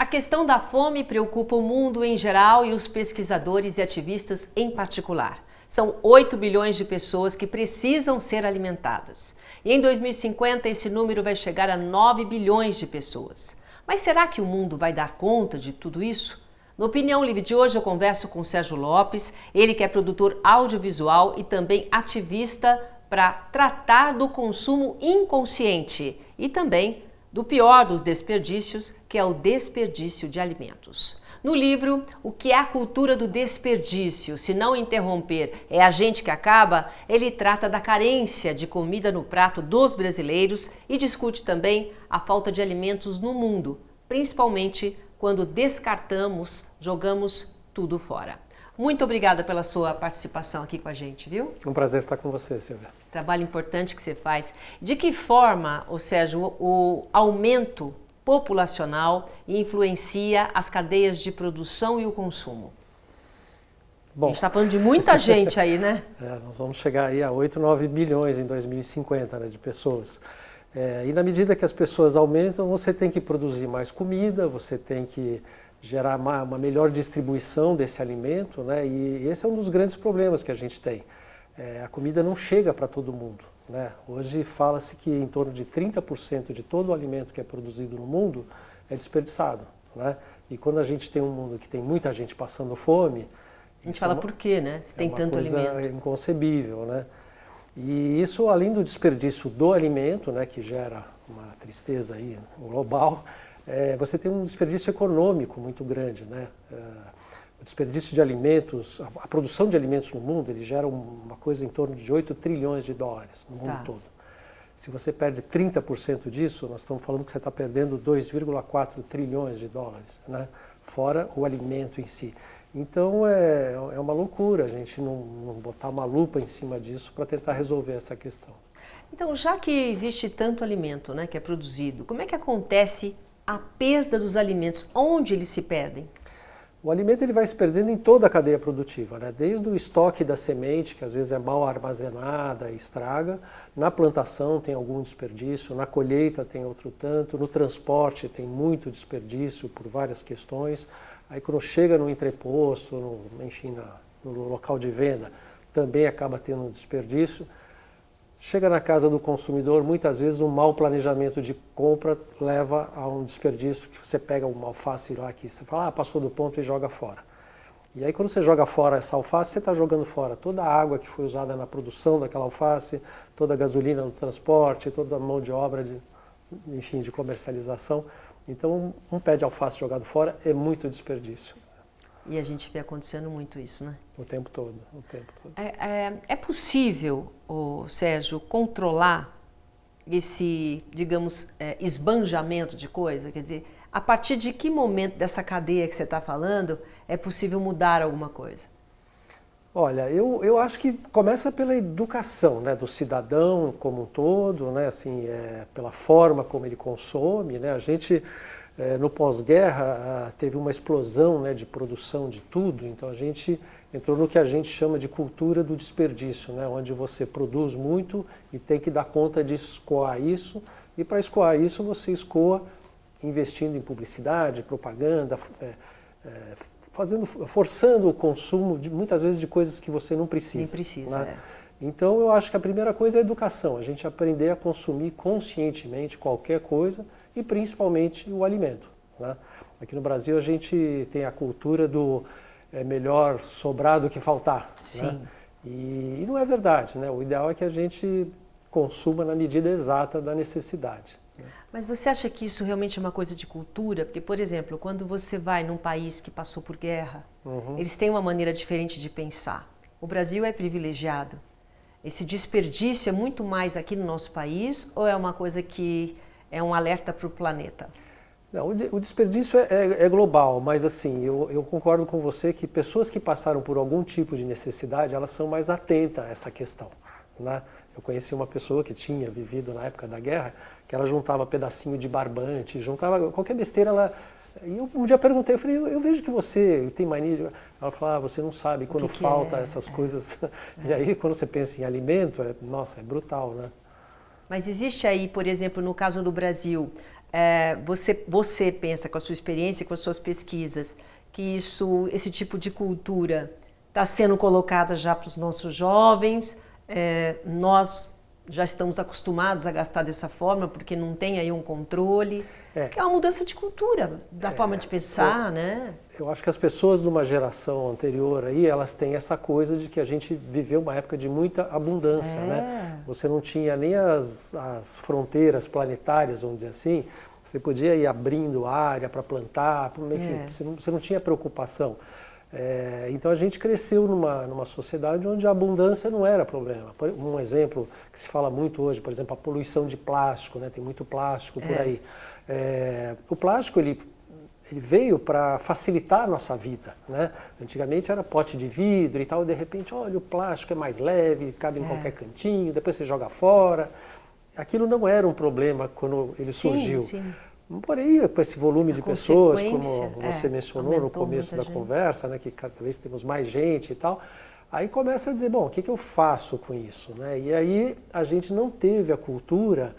questão da fome preocupa o mundo em geral e os pesquisadores e ativistas em particular. São 8 bilhões de pessoas que precisam ser alimentadas. E em 2050 esse número vai chegar a 9 bilhões de pessoas. Mas será que o mundo vai dar conta de tudo isso? No Opinião Livre de hoje eu converso com Sérgio Lopes, ele que é produtor audiovisual e também ativista para tratar do consumo inconsciente e também do pior dos desperdícios, que é o desperdício de alimentos. No livro, O que é a cultura do desperdício? Se não interromper, é a gente que acaba, ele trata da carência de comida no prato dos brasileiros e discute também a falta de alimentos no mundo, principalmente quando descartamos, jogamos tudo fora. Muito obrigada pela sua participação aqui com a gente, viu? Um prazer estar com você, Silvia. Trabalho importante que você faz. De que forma, Sérgio, o aumento populacional influencia as cadeias de produção e o consumo? Bom, a gente está falando de muita gente aí, né? Nós vamos chegar aí a 8, 9 bilhões em 2050, né, de pessoas. E na medida que as pessoas aumentam, você tem que produzir mais comida, você tem que gerar uma melhor distribuição desse alimento, né? E esse é um dos grandes problemas que a gente tem. A comida não chega para todo mundo, né? Hoje fala-se que em torno de 30% de todo o alimento que é produzido no mundo é desperdiçado, né? E quando a gente tem um mundo que tem muita gente passando fome... A gente fala por quê, né? Se tem tanto alimento. É uma coisa inconcebível, né? E isso, além do desperdício do alimento, né, que gera uma tristeza aí global, você tem um desperdício econômico muito grande, né? O desperdício de alimentos, a produção de alimentos no mundo, ele gera uma coisa em torno de 8 trilhões de dólares no mundo todo. Se você perde 30% disso, nós estamos falando que você está perdendo 2,4 trilhões de dólares, né? Fora o alimento em si. Então é uma loucura a gente não botar uma lupa em cima disso para tentar resolver essa questão. Então, já que existe tanto alimento, né, que é produzido, como é que acontece a perda dos alimentos? Onde eles se perdem? O alimento ele vai se perdendo em toda a cadeia produtiva, né? Desde o estoque da semente, que às vezes é mal armazenada e estraga, na plantação tem algum desperdício, na colheita tem outro tanto, no transporte tem muito desperdício por várias questões. Aí quando chega no entreposto, enfim, no local de venda, também acaba tendo um desperdício. Chega na casa do consumidor, muitas vezes um mau planejamento de compra leva a um desperdício, que você pega uma alface lá que você fala, passou do ponto e joga fora. E aí quando você joga fora essa alface, você está jogando fora toda a água que foi usada na produção daquela alface, toda a gasolina no transporte, toda a mão de obra de comercialização. Então, um pé de alface jogado fora é muito desperdício. E a gente vê acontecendo muito isso, né? O tempo todo, o tempo todo. É possível, Sérgio, controlar esse, digamos, esbanjamento de coisa? Quer dizer, a partir de que momento dessa cadeia que você está falando é possível mudar alguma coisa? Olha, eu acho que começa pela educação, né, do cidadão como um todo, né, assim, pela forma como ele consome, né. A gente, no pós-guerra, teve uma explosão, né, de produção de tudo, então a gente entrou no que a gente chama de cultura do desperdício, né, onde você produz muito e tem que dar conta de escoar isso, e para escoar isso você escoa investindo em publicidade, propaganda, forçando o consumo, muitas vezes, de coisas que você não precisa. Nem precisa, né? Então, eu acho que a primeira coisa é a educação, a gente aprender a consumir conscientemente qualquer coisa e, principalmente, o alimento, né? Aqui no Brasil, a gente tem a cultura do melhor sobrar do que faltar. Sim. Né? E não é verdade, né? O ideal é que a gente consuma na medida exata da necessidade. Mas você acha que isso realmente é uma coisa de cultura? Porque, por exemplo, quando você vai num país que passou por guerra, eles têm uma maneira diferente de pensar. O Brasil é privilegiado. Esse desperdício é muito mais aqui no nosso país ou é uma coisa que é um alerta para o planeta? Não, o desperdício é global, mas assim, eu concordo com você que pessoas que passaram por algum tipo de necessidade, elas são mais atentas a essa questão, né? Eu conheci uma pessoa que tinha vivido na época da guerra, que ela juntava pedacinho de barbante, juntava qualquer besteira. E eu um dia perguntei, eu falei, eu vejo que você tem mania. Ela falou, você não sabe quando falta essas coisas. E aí, quando você pensa em alimento, nossa, é brutal, né? Mas existe aí, por exemplo, no caso do Brasil, Você pensa, com a sua experiência, com as suas pesquisas, que esse tipo de cultura está sendo colocada já para os nossos jovens? Nós já estamos acostumados a gastar dessa forma porque não tem aí um controle. Que é uma mudança de cultura, da forma de pensar, né? Eu acho que as pessoas de uma geração anterior aí, elas têm essa coisa de que a gente viveu uma época de muita abundância, né? Você não tinha nem as fronteiras planetárias, vamos dizer assim. Você podia ir abrindo área para plantar, enfim, você não tinha preocupação. Então a gente cresceu numa sociedade onde a abundância não era problema. Um exemplo que se fala muito hoje, por exemplo, a poluição de plástico, né? Tem muito plástico por aí. O plástico ele veio para facilitar a nossa vida, né? Antigamente era pote de vidro e tal, e de repente, olha, o plástico é mais leve, cabe em qualquer cantinho, depois você joga fora. Aquilo não era um problema quando ele surgiu. Sim. Porém, com esse volume de pessoas, como você mencionou no começo da conversa, né, que cada vez temos mais gente e tal, aí começa a dizer, bom, o que eu faço com isso? Né? E aí a gente não teve a cultura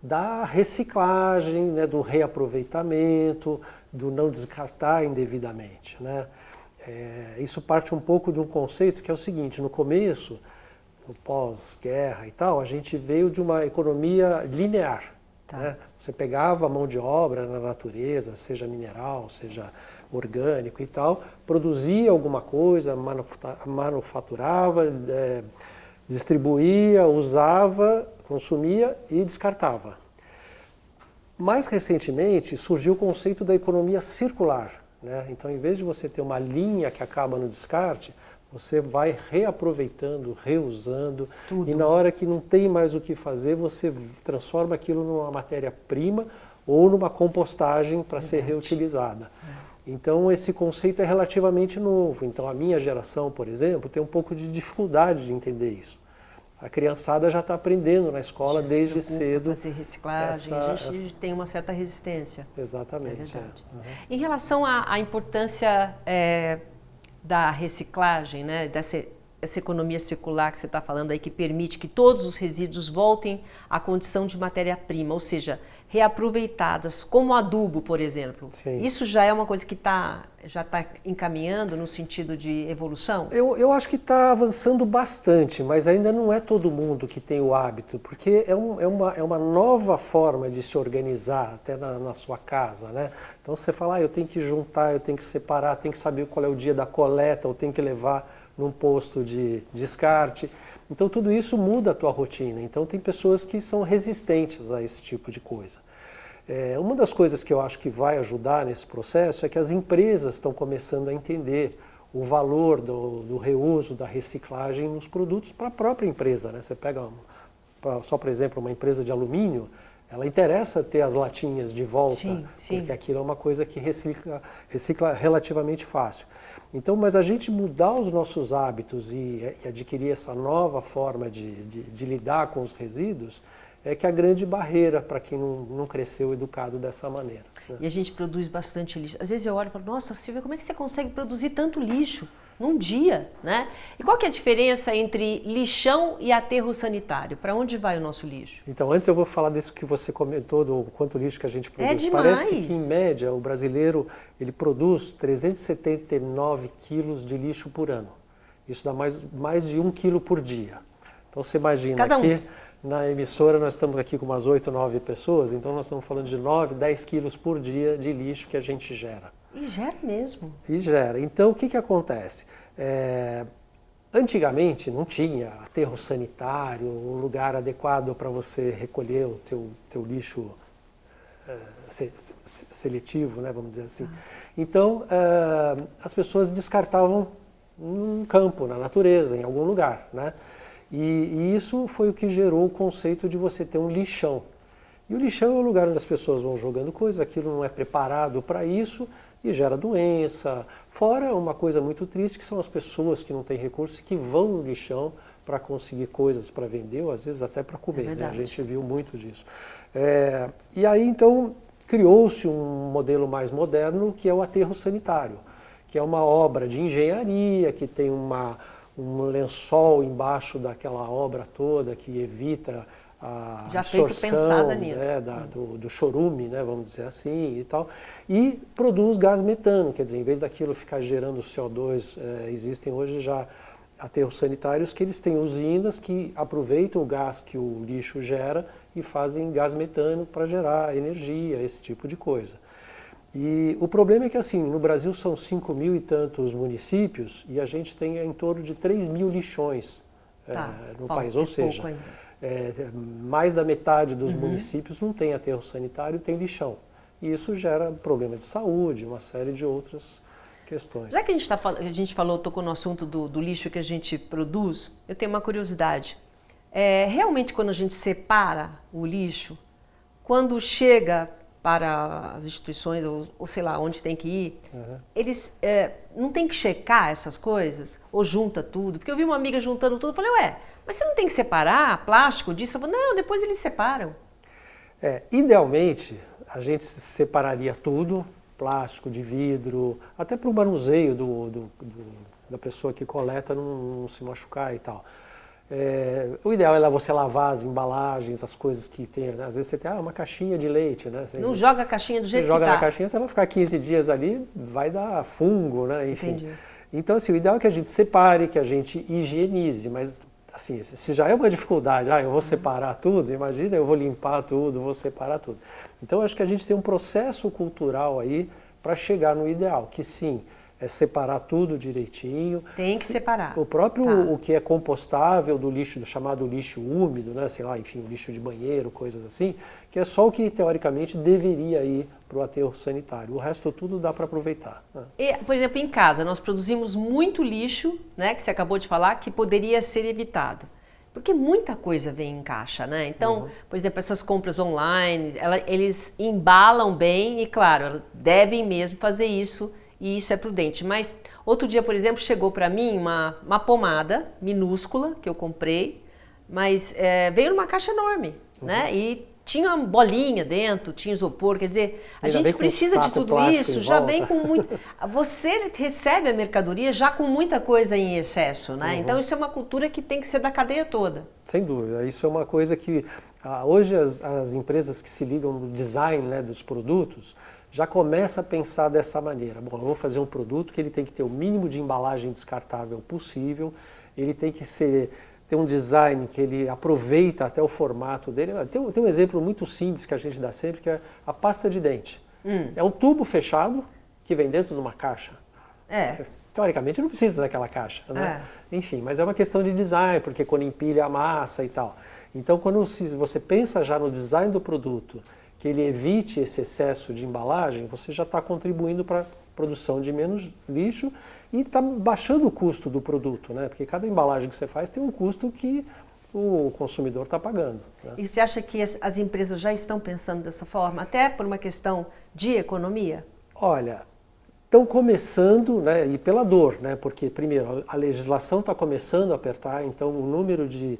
da reciclagem, né, do reaproveitamento, do não descartar indevidamente. Né? Isso parte um pouco de um conceito que é o seguinte, no começo, no pós-guerra e tal, a gente veio de uma economia linear. Né? Você pegava a mão de obra na natureza, seja mineral, seja orgânico e tal, produzia alguma coisa, manufaturava, distribuía, usava, consumia e descartava. Mais recentemente surgiu o conceito da economia circular. Né? Então, em vez de você ter uma linha que acaba no descarte, você vai reaproveitando, reusando, tudo. E na hora que não tem mais o que fazer, você transforma aquilo numa matéria-prima ou numa compostagem para ser reutilizada. Então esse conceito é relativamente novo. Então a minha geração, por exemplo, tem um pouco de dificuldade de entender isso. A criançada já está aprendendo na escola desde cedo. Fazer reciclagem, a gente tem uma certa resistência. Exatamente. Em relação à importância da reciclagem, né, essa economia circular que você está falando aí, que permite que todos os resíduos voltem à condição de matéria-prima, ou seja, reaproveitadas, como adubo, por exemplo. Sim. Isso já é uma coisa que já está encaminhando no sentido de evolução? Eu acho que está avançando bastante, mas ainda não é todo mundo que tem o hábito, porque é uma nova forma de se organizar até na sua casa, né? Então você fala, eu tenho que juntar, eu tenho que separar, tenho que saber qual é o dia da coleta, ou tenho que levar num posto de descarte. Então tudo isso muda a tua rotina. Então tem pessoas que são resistentes a esse tipo de coisa. Uma das coisas que eu acho que vai ajudar nesse processo é que as empresas estão começando a entender o valor do reuso, da reciclagem nos produtos para a própria empresa. Né? Você pega, só por exemplo, uma empresa de alumínio, ela interessa ter as latinhas de volta, porque aquilo é uma coisa que recicla relativamente fácil. Então, mas a gente mudar os nossos hábitos e adquirir essa nova forma de lidar com os resíduos é que é a grande barreira para quem não cresceu educado dessa maneira. Né? E a gente produz bastante lixo. Às vezes eu olho e falo, nossa, Silvia, como é que você consegue produzir tanto lixo num dia? Né? E qual que é a diferença entre lixão e aterro sanitário? Para onde vai o nosso lixo? Então, antes eu vou falar disso que você comentou, do quanto lixo que a gente produz. É demais. Parece que, em média, o brasileiro ele produz 379 quilos de lixo por ano. Isso dá mais de 1 quilo por dia. Então, você imagina que na emissora nós estamos aqui com umas 8, 9 pessoas, então nós estamos falando de 9, 10 quilos por dia de lixo que a gente gera. E gera mesmo. E gera. Então, o que acontece? Antigamente não tinha aterro sanitário, um lugar adequado para você recolher o teu lixo seletivo, né, vamos dizer assim. Então, as pessoas descartavam num campo, na natureza, em algum lugar, né? E isso foi o que gerou o conceito de você ter um lixão. E o lixão é o lugar onde as pessoas vão jogando coisas, aquilo não é preparado para isso e gera doença. Fora uma coisa muito triste, que são as pessoas que não têm recursos que vão no lixão para conseguir coisas para vender, ou às vezes até para comer. Né? A gente viu muito disso. E aí, então, criou-se um modelo mais moderno, que é o aterro sanitário, que é uma obra de engenharia, que tem um lençol embaixo daquela obra toda que evita a já feito absorção, pensada nisso. né, do chorume, né, vamos dizer assim, e tal, e produz gás metano, quer dizer, em vez daquilo ficar gerando CO2, existem hoje já aterros sanitários que eles têm usinas que aproveitam o gás que o lixo gera e fazem gás metano para gerar energia, esse tipo de coisa. E o problema é que, assim, no Brasil são 5.000 e tantos municípios e a gente tem em torno de 3.000 lixões no país. Ou seja, mais da metade dos municípios não tem aterro sanitário, tem lixão. E isso gera problema de saúde, uma série de outras questões. Já que a gente tocou no assunto do lixo que a gente produz, eu tenho uma curiosidade. Realmente, quando a gente separa o lixo, quando chega para as instituições, ou sei lá, onde tem que ir, eles não tem que checar essas coisas? Ou junta tudo? Porque eu vi uma amiga juntando tudo, eu falei, mas você não tem que separar plástico disso? Eu falei, não, depois eles separam. Idealmente, a gente separaria tudo, plástico, de vidro, até para o manuseio da pessoa que coleta não se machucar e tal. O ideal é você lavar as embalagens, as coisas que tem, né? Às vezes você tem uma caixinha de leite, né? Não joga a caixinha do jeito que tá. Joga na caixinha, você vai ficar 15 dias ali, vai dar fungo, né? Enfim. Entendi. Então, assim, o ideal é que a gente separe, que a gente higienize, mas assim, se já é uma dificuldade, eu vou separar tudo, imagina, eu vou limpar tudo, vou separar tudo. Então, acho que a gente tem um processo cultural aí para chegar no ideal, que sim, é separar tudo direitinho. Tem que separar. O próprio, o que é compostável do lixo, do chamado lixo úmido, né, sei lá, enfim, o lixo de banheiro, coisas assim, que é só o que teoricamente deveria ir para o aterro sanitário. O resto tudo dá para aproveitar. Né? E, por exemplo, em casa, nós produzimos muito lixo, né, que você acabou de falar, que poderia ser evitado. Porque muita coisa vem em caixa, né? Então, por exemplo, essas compras online, eles embalam bem e, claro, devem mesmo fazer isso, e isso é prudente. Mas outro dia, por exemplo, chegou para mim uma pomada minúscula que eu comprei, mas veio numa caixa enorme, né? E tinha uma bolinha dentro, tinha isopor, quer dizer, a gente precisa de tudo isso, já vem com muito... Você recebe a mercadoria já com muita coisa em excesso, né? Então isso é uma cultura que tem que ser da cadeia toda. Sem dúvida, isso é uma coisa que hoje as empresas que se ligam no design, né, dos produtos já começam a pensar dessa maneira. Bom, eu vou fazer um produto que ele tem que ter o mínimo de embalagem descartável possível, ele tem que ter um design que ele aproveita até o formato dele. Tem um exemplo muito simples que a gente dá sempre, que é a pasta de dente. É um tubo fechado que vem dentro de uma caixa. Teoricamente não precisa daquela caixa, né? Enfim, mas é uma questão de design, porque quando empilha a massa e tal. Então, quando você pensa já no design do produto, que ele evite esse excesso de embalagem, você já está contribuindo para a produção de menos lixo e está baixando o custo do produto, né? Porque cada embalagem que você faz tem um custo que o consumidor está pagando. Né? E você acha que as empresas já estão pensando dessa forma, até por uma questão de economia? Olha, estão começando, né, e pela dor, né? Porque, primeiro, a legislação está começando a apertar, então o número de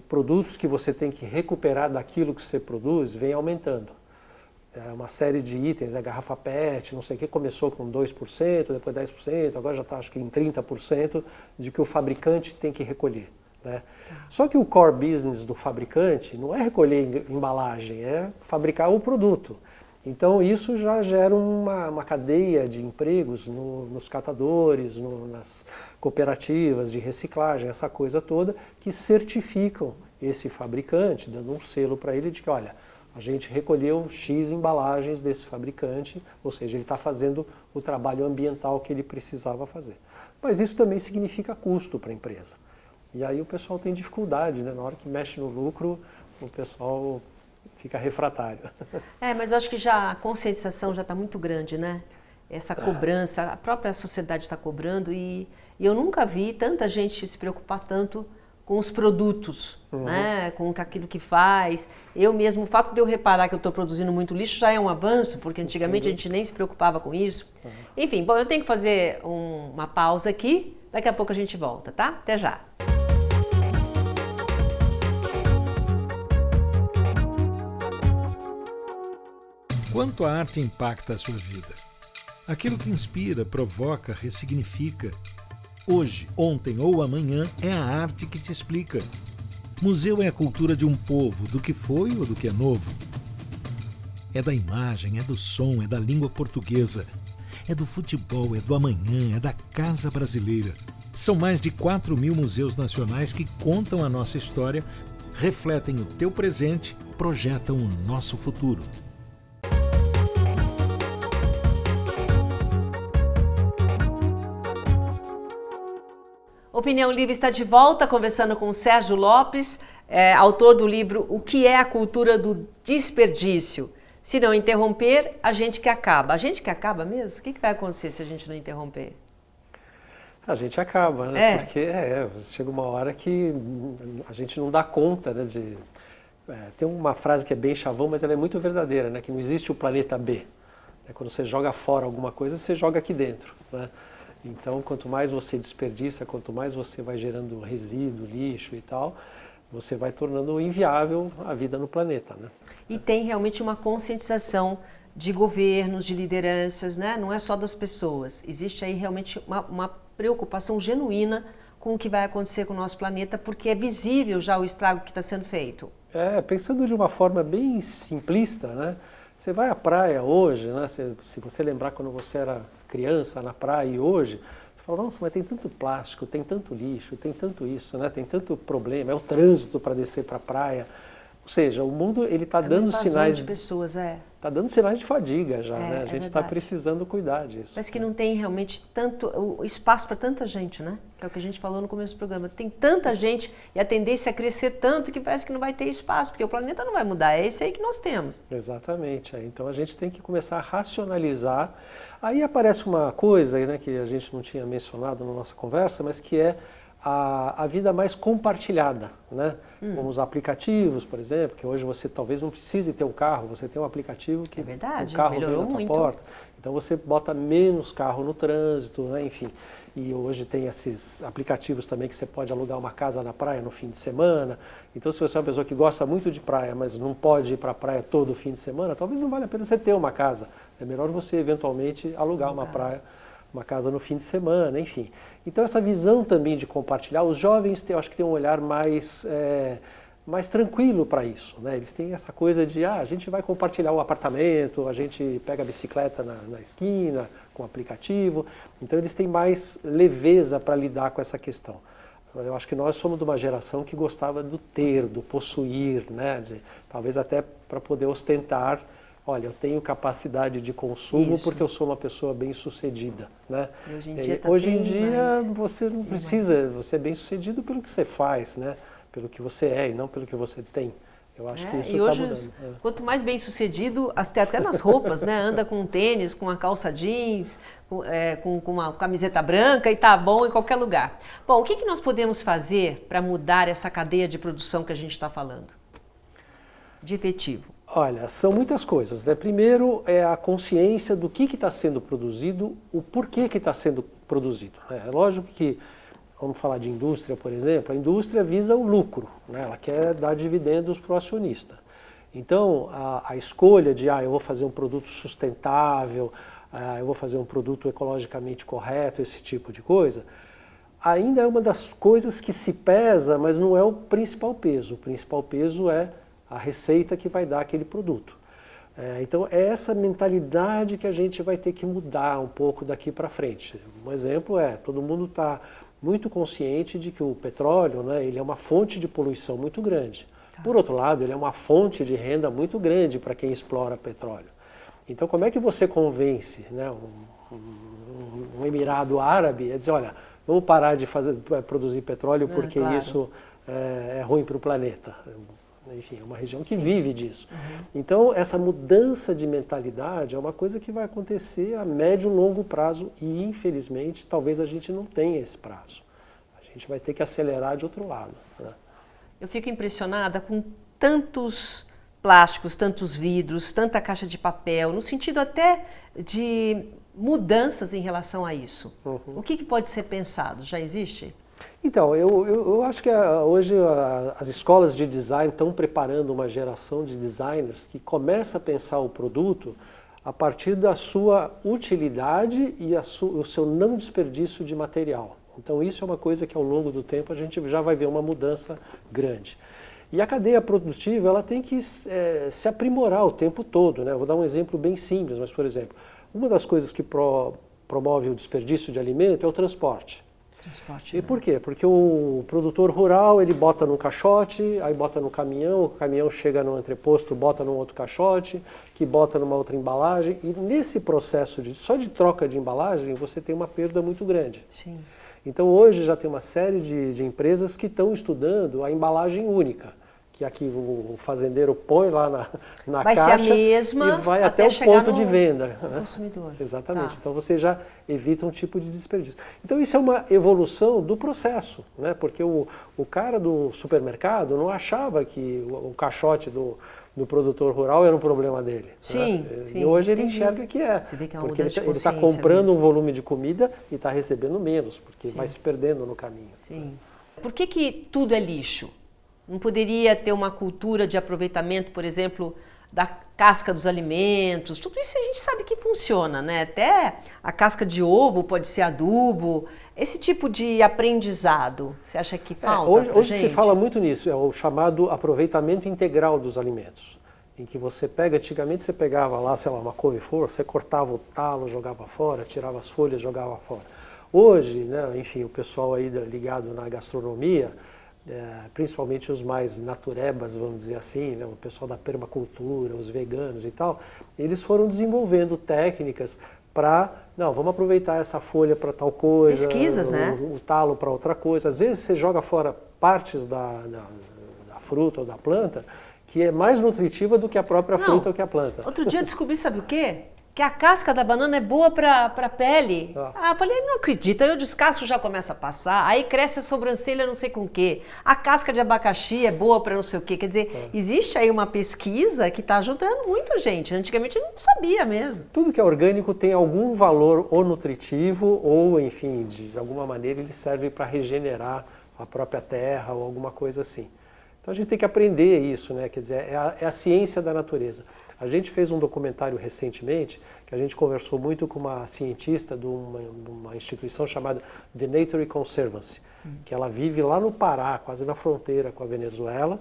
produtos que você tem que recuperar daquilo que você produz vem aumentando. Uma série de itens, né, garrafa PET, não sei o que, começou com 2%, depois 10%, agora já está acho que em 30% de que o fabricante tem que recolher. Né? Só que o core business do fabricante não é recolher embalagem, é fabricar o produto. Então isso já gera uma cadeia de empregos nos catadores, nas cooperativas de reciclagem, essa coisa toda, que certificam esse fabricante, dando um selo para ele de que, olha, a gente recolheu X embalagens desse fabricante, ou seja, ele está fazendo o trabalho ambiental que ele precisava fazer. Mas isso também significa custo para a empresa. E aí o pessoal tem dificuldade, né? Na hora que mexe no lucro, o pessoal fica refratário. Mas eu acho que já a conscientização já está muito grande, né? Essa cobrança, a própria sociedade está cobrando e eu nunca vi tanta gente se preocupar tanto com os produtos, né? Com aquilo que faz. Eu mesmo, o fato de eu reparar que eu estou produzindo muito lixo já é um avanço, porque antigamente a gente nem se preocupava com isso. Enfim, bom, eu tenho que fazer uma pausa aqui, daqui a pouco a gente volta, tá? Até já! Quanto a arte impacta a sua vida? Aquilo que inspira, provoca, ressignifica. Hoje, ontem ou amanhã é a arte que te explica. Museu é a cultura de um povo, do que foi ou do que é novo. É da imagem, é do som, é da língua portuguesa. É do futebol, é do amanhã, é da casa brasileira. São mais de 4.000 museus nacionais que contam a nossa história, refletem o teu presente, projetam o nosso futuro. Opinião Livre está de volta, conversando com o Sérgio Lopes, autor do livro O que é a cultura do desperdício? Se não interromper, a gente que acaba. A gente que acaba mesmo? O que vai acontecer se a gente não interromper? A gente acaba, né? Porque chega uma hora que a gente não dá conta, né? Tem uma frase que é bem chavão, mas ela é muito verdadeira, né? Que não existe o planeta B. Quando você joga fora alguma coisa, você joga aqui dentro, né? Então, quanto mais você desperdiça, quanto mais você vai gerando resíduo, lixo e tal, você vai tornando inviável a vida no planeta, né? E tem realmente uma conscientização de governos, de lideranças, né? Não é só das pessoas. Existe aí realmente uma preocupação genuína com o que vai acontecer com o nosso planeta, porque é visível já o estrago que está sendo feito. Pensando de uma forma bem simplista, né? Você vai à praia hoje, né? Se você lembrar quando você era criança na praia e hoje, você fala, nossa, mas tem tanto plástico, tem tanto lixo, tem tanto isso, né? Tem tanto problema, é o trânsito para descer para a praia. Ou seja, o mundo ele está dando sinais de pessoas, está dando sinais de fadiga já, né? A gente está precisando cuidar disso. Parece que não tem realmente tanto espaço para tanta gente, né? Que é o que a gente falou no começo do programa. Tem tanta gente e a tendência é crescer tanto que parece que não vai ter espaço, porque o planeta não vai mudar, é esse aí que nós temos. Exatamente. Então a gente tem que começar a racionalizar. Aí aparece uma coisa, né, que a gente não tinha mencionado na nossa conversa, mas que é a vida mais compartilhada, né? Como os aplicativos, por exemplo, que hoje você talvez não precise ter um carro, você tem um aplicativo que o carro vem na tua porta. Então você bota menos carro no trânsito, né? Enfim. E hoje tem esses aplicativos também que você pode alugar uma casa na praia no fim de semana. Então se você é uma pessoa que gosta muito de praia, mas não pode ir para a praia todo fim de semana, talvez não valha a pena você ter uma casa. É melhor você eventualmente alugar uma casa no fim de semana, enfim. Então essa visão também de compartilhar, os jovens eu acho que têm um olhar mais tranquilo para isso, né? Eles têm essa coisa de, a gente vai compartilhar o apartamento, a gente pega a bicicleta na esquina, com o aplicativo, então eles têm mais leveza para lidar com essa questão. Eu acho que nós somos de uma geração que gostava do ter, do possuir, né? Talvez até para poder ostentar. Olha, eu tenho capacidade de consumo porque eu sou uma pessoa bem-sucedida, né? Hoje em dia você não precisa, você é bem-sucedido pelo que você faz, né? Pelo que você é e não pelo que você tem. Eu acho que isso está mudando. Quanto mais bem-sucedido, até nas roupas, né? Anda com um tênis, com uma calça jeans, com uma camiseta branca e tá bom em qualquer lugar. Bom, o que nós podemos fazer para mudar essa cadeia de produção que a gente está falando? De efetivo. Olha, são muitas coisas, né? Primeiro é a consciência do que está sendo produzido, o porquê que está sendo produzido, né? É lógico que, vamos falar de indústria, por exemplo, a indústria visa o lucro, né? Ela quer dar dividendos para o acionista. Então, a escolha de, eu vou fazer um produto sustentável, eu vou fazer um produto ecologicamente correto, esse tipo de coisa, ainda é uma das coisas que se pesa, mas não é o principal peso. O principal peso é a receita que vai dar aquele produto. Então é essa mentalidade que a gente vai ter que mudar um pouco daqui para frente. Um exemplo todo mundo está muito consciente de que o petróleo, né, ele é uma fonte de poluição muito grande. Por outro lado, ele é uma fonte de renda muito grande para quem explora petróleo. Então como é que você convence, né, um Emirado Árabe a dizer, olha, vamos parar de produzir petróleo porque isso é ruim para o planeta? Enfim, é uma região que vive disso. Então, essa mudança de mentalidade é uma coisa que vai acontecer a médio e longo prazo e, infelizmente, talvez a gente não tenha esse prazo. A gente vai ter que acelerar de outro lado, né? Eu fico impressionada com tantos plásticos, tantos vidros, tanta caixa de papel, no sentido até de mudanças em relação a isso. O que pode ser pensado? Já existe? Então, eu acho que hoje as escolas de design estão preparando uma geração de designers que começa a pensar o produto a partir da sua utilidade e o seu não desperdício de material. Então isso é uma coisa que ao longo do tempo a gente já vai ver uma mudança grande. E a cadeia produtiva ela tem que se aprimorar o tempo todo, né? Eu vou dar um exemplo bem simples, mas por exemplo, uma das coisas que promove o desperdício de alimento é o transporte. E por quê? Porque o produtor rural, ele bota num caixote, aí bota no caminhão, o caminhão chega no entreposto, bota num outro caixote, que bota numa outra embalagem, e nesse processo só de troca de embalagem, você tem uma perda muito grande. Sim. Então hoje já tem uma série de empresas que estão estudando a embalagem única, que aqui o fazendeiro põe lá na vai caixa ser a mesma e vai até o ponto de venda. Né? Consumidor. Exatamente. Tá. Então você já evita um tipo de desperdício. Então isso é uma evolução do processo, né? Porque o cara do supermercado não achava que o caixote do produtor rural era um problema dele. Sim, né? sim. E hoje ele Entendi. enxerga que é. Você vê que é uma porque mudança de ele está consciência comprando mesmo. um volume de comida e está recebendo menos, porque Sim. vai se perdendo no caminho. Sim. Por que tudo é lixo? Não poderia ter uma cultura de aproveitamento, por exemplo, da casca dos alimentos? Tudo isso a gente sabe que funciona, né? Até a casca de ovo pode ser adubo. Esse tipo de aprendizado, você acha que falta hoje se fala muito nisso, é o chamado aproveitamento integral dos alimentos. Em que você pega, antigamente você pegava lá, sei lá, uma couve-flor, você cortava o talo, jogava fora, tirava as folhas, jogava fora. Hoje, né, enfim, o pessoal aí ligado na gastronomia, principalmente os mais naturebas, vamos dizer assim, né, o pessoal da permacultura, os veganos e tal, eles foram desenvolvendo técnicas para, não, vamos aproveitar essa folha para tal coisa, pesquisas, né? o talo para outra coisa. Às vezes você joga fora partes da fruta ou da planta que é mais nutritiva do que a própria fruta ou que a planta. Outro dia eu descobri, sabe o quê? Que a casca da banana é boa para a pele. Eu falei, não acredito, aí eu descasco já começa a passar, aí cresce a sobrancelha não sei com o quê. A casca de abacaxi é boa para não sei o quê. Quer dizer, existe aí uma pesquisa que está ajudando muito a gente. Antigamente eu não sabia mesmo. Tudo que é orgânico tem algum valor ou nutritivo ou, enfim, de alguma maneira ele serve para regenerar a própria terra ou alguma coisa assim. Então a gente tem que aprender isso, né? Quer dizer, é a ciência da natureza. A gente fez um documentário recentemente, que a gente conversou muito com uma cientista de uma instituição chamada The Nature Conservancy, que ela vive lá no Pará, quase na fronteira com a Venezuela,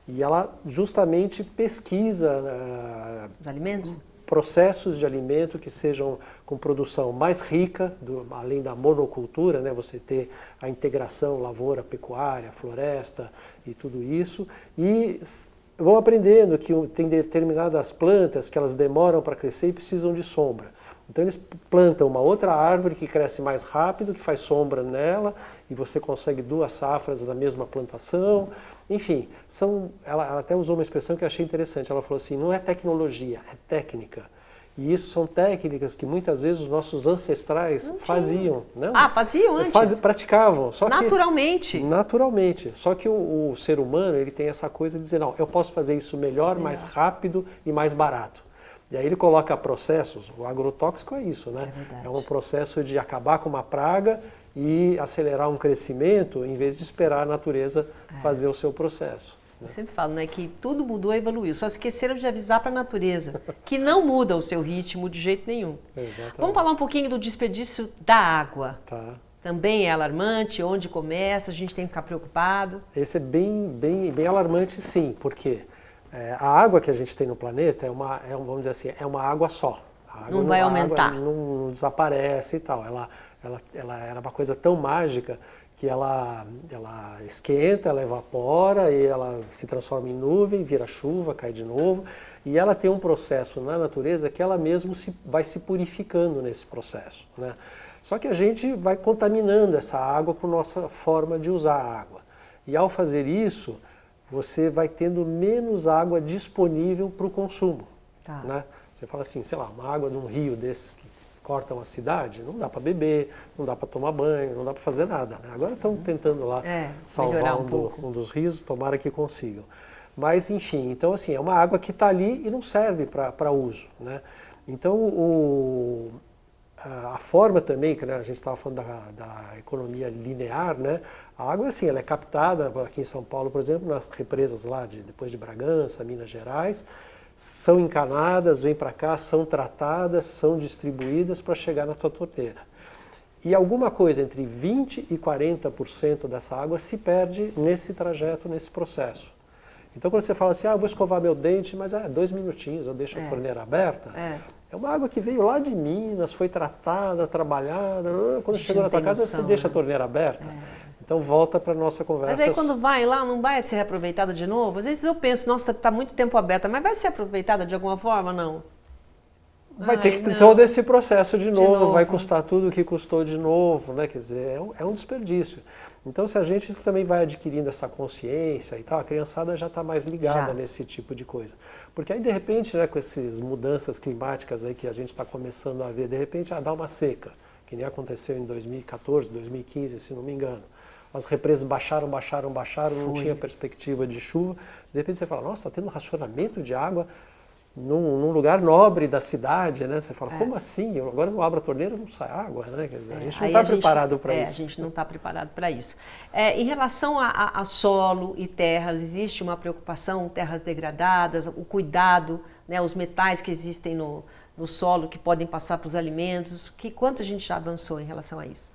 e ela justamente pesquisa Os alimentos? processos de alimento que sejam com produção mais rica, além da monocultura, né, você ter a integração lavoura, pecuária, floresta e tudo isso, e vão aprendendo que tem determinadas plantas que elas demoram para crescer e precisam de sombra. Então eles plantam uma outra árvore que cresce mais rápido, que faz sombra nela, e você consegue 2 safras da mesma plantação. Enfim, ela até usou uma expressão que eu achei interessante. Ela falou assim, não é tecnologia, é técnica. E isso são técnicas que muitas vezes os nossos ancestrais faziam. Não? Faziam antes? Praticavam. Só naturalmente. Naturalmente. Só que o ser humano ele tem essa coisa de dizer, não, eu posso fazer isso melhor, mais rápido e mais barato. E aí ele coloca processos, o agrotóxico é isso, né? É um processo de acabar com uma praga e acelerar um crescimento em vez de esperar a natureza fazer o seu processo. Eu sempre falo, né, que tudo mudou e evoluiu, só esqueceram de avisar para a natureza, que não muda o seu ritmo de jeito nenhum. Exatamente. Vamos falar um pouquinho do desperdício da água. Tá. Também é alarmante, onde começa, a gente tem que ficar preocupado. Esse é bem alarmante sim, porque a água que a gente tem no planeta vamos dizer assim, é uma água só. A água não vai aumentar. Não desaparece e tal. Ela era uma coisa tão mágica que ela esquenta, ela evapora e ela se transforma em nuvem, vira chuva, cai de novo. E ela tem um processo na natureza que ela mesma vai se purificando nesse processo, né? Só que a gente vai contaminando essa água com nossa forma de usar a água. E ao fazer isso, você vai tendo menos água disponível para o consumo. Tá. Né? Você fala assim, sei lá, uma água de um rio desses que cortam a cidade, não dá para beber, não dá para tomar banho, não dá para fazer nada. Né? Agora estão tentando lá salvar um dos rios, tomara que consigam. Mas, enfim, então assim, é uma água que está ali e não serve para uso. Né? Então, a forma também, que né, a gente estava falando da economia linear, né? A água assim, ela é captada aqui em São Paulo, por exemplo, nas represas lá depois de Bragança, Minas Gerais, são encanadas, vêm para cá, são tratadas, são distribuídas para chegar na tua torneira. E alguma coisa entre 20% e 40% dessa água se perde nesse trajeto, nesse processo. Então quando você fala assim, eu vou escovar meu dente, mas 2 minutinhos, eu deixo a torneira aberta, é uma água que veio lá de Minas, foi tratada, trabalhada, quando chegou na tua casa você deixa a torneira aberta. Então volta para a nossa conversa. Mas aí quando vai lá, não vai ser reaproveitada de novo? Às vezes eu penso, nossa, está muito tempo aberta, mas vai ser aproveitada de alguma forma, não? Vai ter que ter todo esse processo de novo, vai custar tudo o que custou de novo, né? Quer dizer, é um desperdício. Então, se a gente também vai adquirindo essa consciência e tal, a criançada já está mais ligada nesse tipo de coisa. Porque aí, de repente, né, com essas mudanças climáticas aí que a gente está começando a ver, de repente, dá uma seca, que nem aconteceu em 2014, 2015, se não me engano. As represas baixaram, não tinha perspectiva de chuva. De repente você fala, nossa, está tendo um racionamento de água num lugar nobre da cidade, né? Você fala, como assim? Agora eu abro a torneira e não sai água, né? Quer dizer, a gente não está preparado para isso. A gente não está preparado para isso. Em relação a solo e terras, existe uma preocupação, terras degradadas, o cuidado, né? Os metais que existem no solo que podem passar para os alimentos. Quanto a gente já avançou em relação a isso?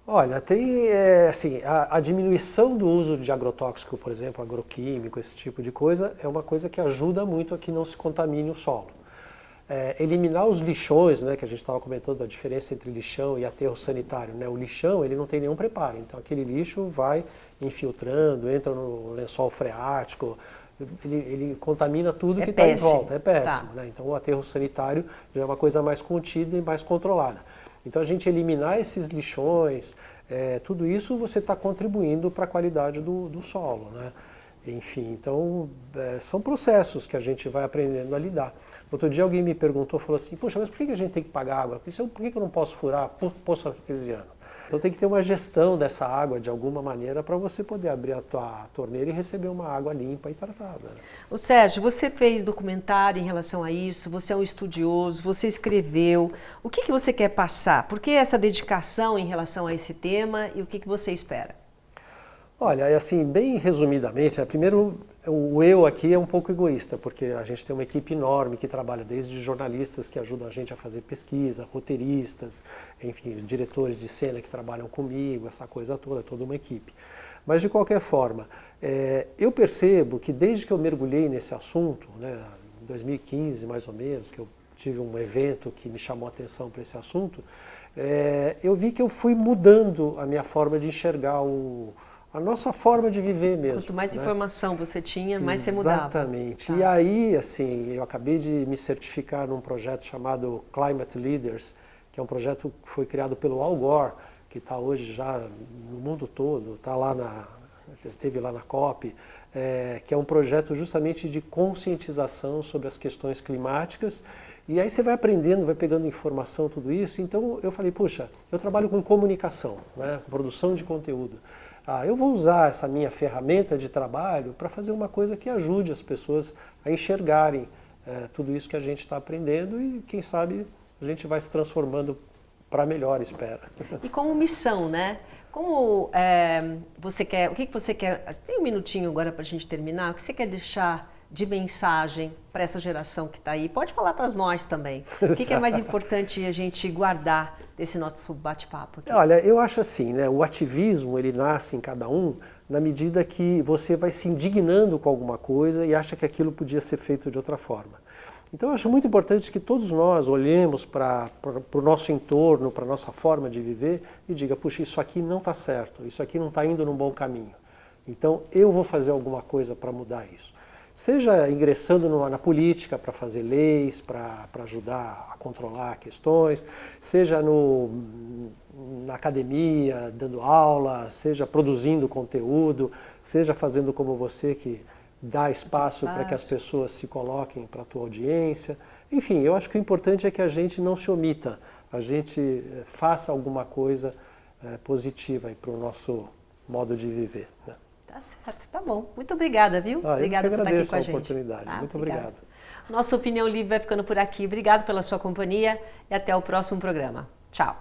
Olha, tem assim, a diminuição do uso de agrotóxico, por exemplo, agroquímico, esse tipo de coisa, é uma coisa que ajuda muito a que não se contamine o solo. Eliminar os lixões, né, que a gente estava comentando da diferença entre lixão e aterro sanitário, né? O lixão ele não tem nenhum preparo, então aquele lixo vai infiltrando, entra no lençol freático, ele contamina tudo que está em volta, é péssimo. Né? Então o aterro sanitário já é uma coisa mais contida e mais controlada. Então a gente eliminar esses lixões, tudo isso você está contribuindo para a qualidade do solo, né? Enfim, então são processos que a gente vai aprendendo a lidar. Outro dia alguém me perguntou, falou assim, poxa, mas por que a gente tem que pagar água? Por que eu não posso furar poço artesiano? Então tem que ter uma gestão dessa água de alguma maneira para você poder abrir a tua torneira e receber uma água limpa e tratada. O Sérgio, você fez documentário em relação a isso, você é um estudioso, você escreveu. O que você quer passar? Por que essa dedicação em relação a esse tema e o que você espera? Olha, assim, bem resumidamente, primeiro, o eu aqui é um pouco egoísta, porque a gente tem uma equipe enorme que trabalha desde jornalistas que ajudam a gente a fazer pesquisa, roteiristas, enfim, diretores de cena que trabalham comigo, essa coisa toda uma equipe. Mas, de qualquer forma, eu percebo que desde que eu mergulhei nesse assunto, né, em 2015 mais ou menos, que eu tive um evento que me chamou a atenção para esse assunto, eu vi que eu fui mudando a minha forma de enxergar a nossa forma de viver mesmo. Quanto mais informação você tinha, mais você mudava. Exatamente. Tá. E aí, assim, eu acabei de me certificar num projeto chamado Climate Leaders, que é um projeto que foi criado pelo Al Gore, que está hoje já no mundo todo, esteve lá na COP, que é um projeto justamente de conscientização sobre as questões climáticas. E aí você vai aprendendo, vai pegando informação, tudo isso. Então eu falei, puxa, eu trabalho com comunicação, né, produção de conteúdo. Eu vou usar essa minha ferramenta de trabalho para fazer uma coisa que ajude as pessoas a enxergarem tudo isso que a gente está aprendendo e, quem sabe, a gente vai se transformando para melhor, espera. E como missão, né? Como você quer, o que você quer, tem um minutinho agora para a gente terminar, o que você quer deixar de mensagem para essa geração que está aí? Pode falar para nós também. O que é mais importante a gente guardar desse nosso bate-papo aqui? Olha, eu acho assim, né? O ativismo, ele nasce em cada um na medida que você vai se indignando com alguma coisa e acha que aquilo podia ser feito de outra forma. Então eu acho muito importante que todos nós olhemos para o nosso entorno, para a nossa forma de viver e diga, puxa, isso aqui não está certo, isso aqui não está indo num bom caminho. Então eu vou fazer alguma coisa para mudar isso. Seja ingressando na política para fazer leis, para ajudar a controlar questões, seja na academia, dando aula, seja produzindo conteúdo, seja fazendo como você que dá espaço para que as pessoas se coloquem para a tua audiência. Enfim, eu acho que o importante é que a gente não se omita, a gente faça alguma coisa positiva para o nosso modo de viver, né? Tá certo, tá bom. Muito obrigada, viu? Obrigada por estar aqui com a gente. Eu oportunidade. Muito obrigado. Nossa Opinião Livre vai ficando por aqui. Obrigado pela sua companhia e até o próximo programa. Tchau.